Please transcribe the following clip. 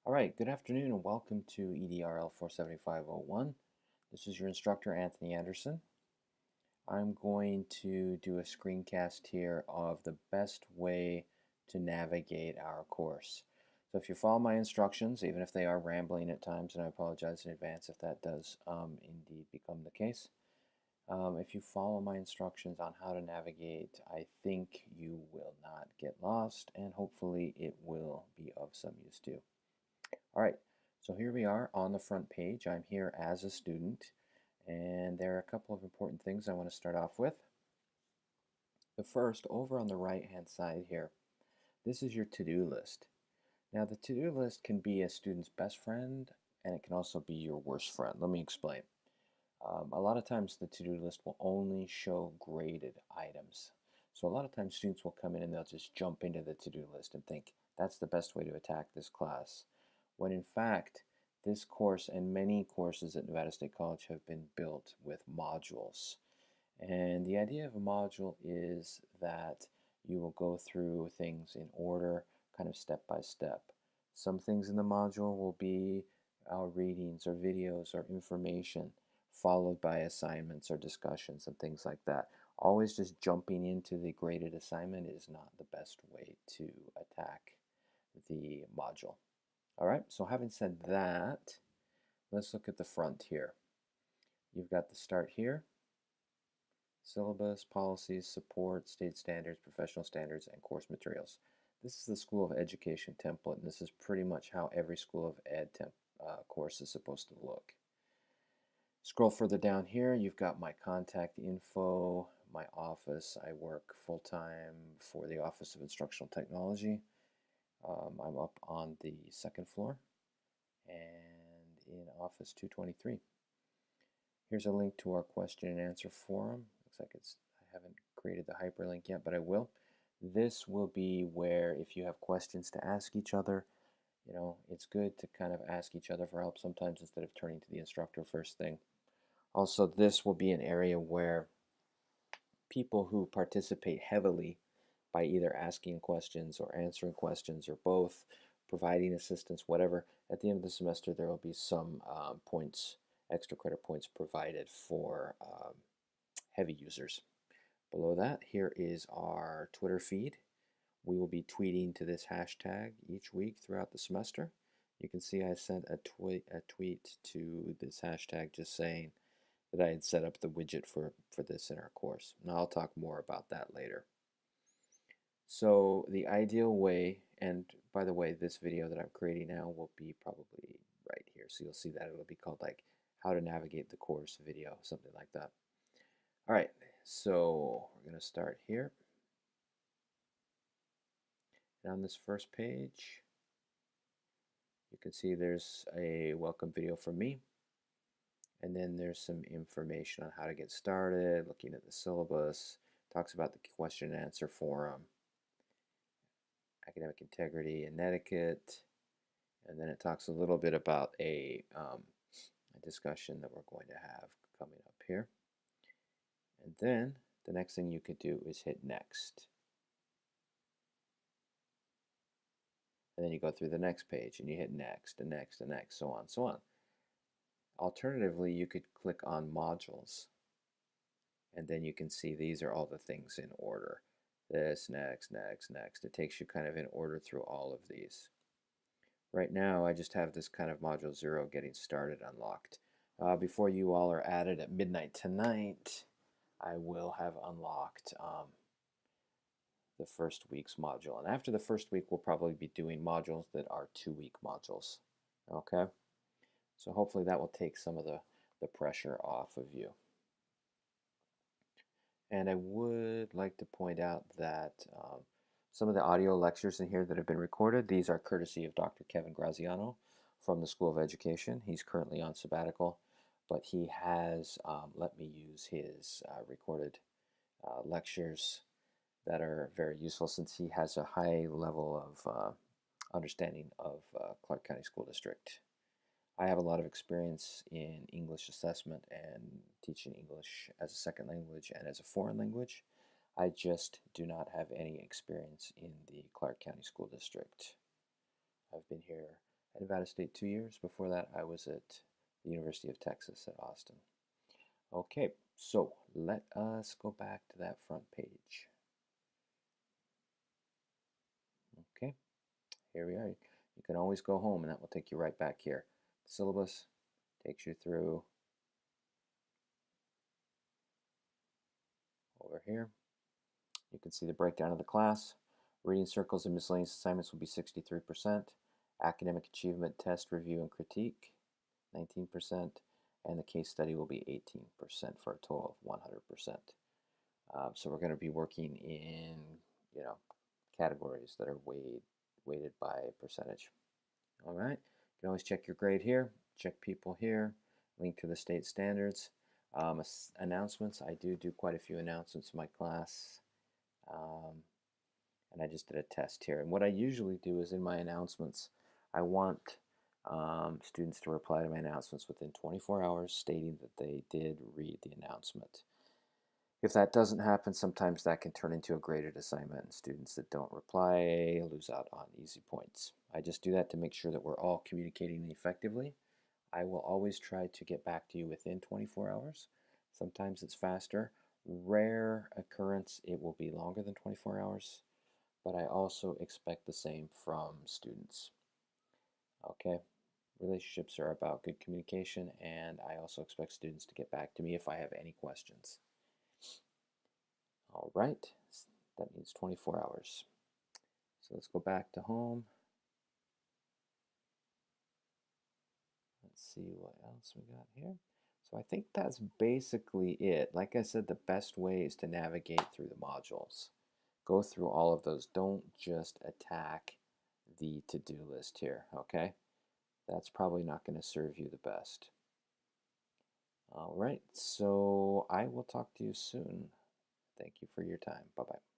All right, good afternoon and welcome to EDRL 47501. This is your instructor, Anthony Anderson. I'm going to do a screencast here of the best way to navigate our course. So if you follow my instructions, even if they are rambling at times, and I apologize in advance if that does indeed become the case, if you follow my instructions on how to navigate, I think you will not get lost, and hopefully it will be of some use to you. All right, so here we are on the front page. I'm here as a student, and there are a couple of important things I want to start off with. The first, over on the right-hand side here, this is your to-do list. Now, the to-do list can be a student's best friend, and it can also be your worst friend. Let me explain. A lot of times the to-do list will only show graded items. So a lot of times students will come in and they'll just jump into the to-do list and think that's the best way to attack this class. When in fact, this course and many courses at Nevada State College have been built with modules. And the idea of a module is that you will go through things in order, kind of step by step. Some things in the module will be our readings or videos or information, followed by assignments or discussions and things like that. Always just jumping into the graded assignment is not the best way to attack the module. All right, so having said that, let's look at the front here. You've got the start here, syllabus, policies, support, state standards, professional standards, and course materials. This is the School of Education template, and this is pretty much how every School of Ed course is supposed to look. Scroll further down here, you've got my contact info, my office. I work full-time for the Office of Instructional Technology. I'm up on the second floor and in Office 223. Here's a link to our question and answer forum. Looks like I haven't created the hyperlink yet, but I will. This will be where if you have questions to ask each other, it's good to kind of ask each other for help sometimes instead of turning to the instructor first thing. Also, this will be an area where people who participate heavily by either asking questions or answering questions or both, providing assistance, whatever, at the end of the semester there will be some points, extra credit points provided for heavy users. Below that, here is our Twitter feed. We will be tweeting to this hashtag each week throughout the semester. You can see I sent a tweet to this hashtag just saying that I had set up the widget for this in our course. And I'll talk more about that later. So the ideal way, and by the way, this video that I'm creating now will be probably right here. So you'll see that it'll be called like how to navigate the course video, something like that. All right, so we're going to start here. And on this first page, you can see there's a welcome video from me. And then there's some information on how to get started, looking at the syllabus, talks about the question and answer forum, academic integrity and etiquette, and then it talks a little bit about a discussion that we're going to have coming up here. And then the next thing you could do is hit next. And then you go through the next page and you hit next and next and next, so on, so on. Alternatively, you could click on modules, and then you can see these are all the things in order. This, next, next, next. It takes you kind of in order through all of these. Right now, I just have this kind of module 0 getting started unlocked. Before you all are added at midnight tonight, I will have unlocked the first week's module. And after the first week, we'll probably be doing modules that are 2-week modules. Okay? So hopefully that will take some of the pressure off of you. And I would like to point out that some of the audio lectures in here that have been recorded, these are courtesy of Dr. Kevin Graziano from the School of Education. He's currently on sabbatical, but he has let me use his recorded lectures that are very useful since he has a high level of understanding of Clark County School District. I have a lot of experience in English assessment and teaching English as a second language and as a foreign language. I just do not have any experience in the Clark County School District. I've been here at Nevada State 2 years. Before that, I was at the University of Texas at Austin. Okay, so let us go back to that front page. Okay, here we are. You can always go home and that will take you right back here. The syllabus takes you through over here. You can see the breakdown of the class. Reading circles and miscellaneous assignments will be 63%. Academic achievement test review and critique, 19%. And the case study will be 18% for a total of 100%. So we're going to be working in, categories that are weighted by percentage. All right. You can always check your grade here, check people here, link to the state standards. Announcements, I do quite a few announcements in my class. And I just did a test here. And what I usually do is in my announcements, I want students to reply to my announcements within 24 hours stating that they did read the announcement. If that doesn't happen, sometimes that can turn into a graded assignment, and students that don't reply lose out on easy points. I just do that to make sure that we're all communicating effectively. I will always try to get back to you within 24 hours. Sometimes it's faster. Rare occurrence, it will be longer than 24 hours, but I also expect the same from students. Okay, relationships are about good communication, and I also expect students to get back to me if I have any questions. All right, that means 24 hours. So let's go back to home. Let's see what else we got here. So I think that's basically it. Like I said, the best way is to navigate through the modules. Go through all of those. Don't just attack the to-do list here, okay? That's probably not going to serve you the best. All right, so I will talk to you soon. Thank you for your time. Bye-bye.